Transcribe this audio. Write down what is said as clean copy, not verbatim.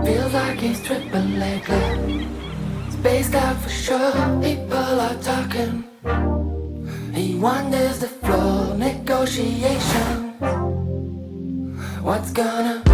Feels like he's tripping lately. Spaced out for sure, people are talking. He wanders the floor, negotiations. What's gonna